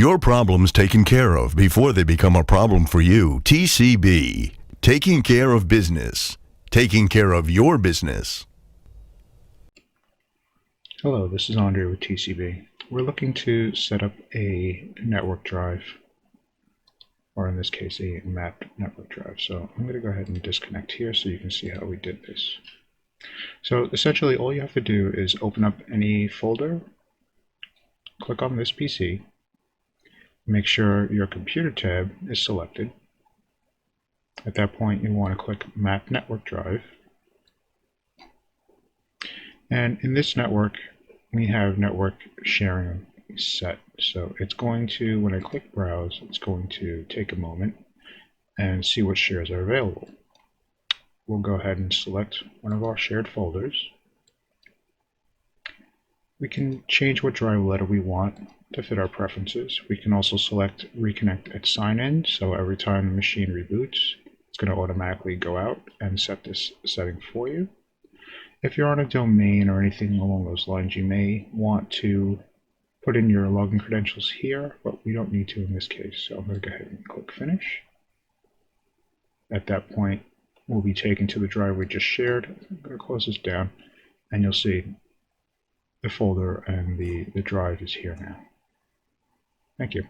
your problems taken care of before they become a problem for you. TCB. Taking care of business. Taking care of your business. Hello, this is Andre with TCB. We're looking to set up a network drive, or in this case a mapped network drive. So I'm going to go ahead and disconnect here so you can see how we did this. So essentially all you have to do is open up any folder, click on this PC, make sure your computer tab is selected. At that point you want to click Map Network Drive. And in this network we have network sharing set. So it's going to, when I click browse, it's going to take a moment and see what shares are available. We'll go ahead and select one of our shared folders. We can change what drive letter we want to fit our preferences. We can also select reconnect at sign-in, so every time the machine reboots, it's going to automatically go out and set this setting for you. If you're on a domain or anything along those lines, you may want to put in your login credentials here, but we don't need to in this case. So I'm going to go ahead and click Finish. At that point, we'll be taken to the drive we just shared. I'm going to close this down, and you'll see the folder and the drive is here now. Thank you.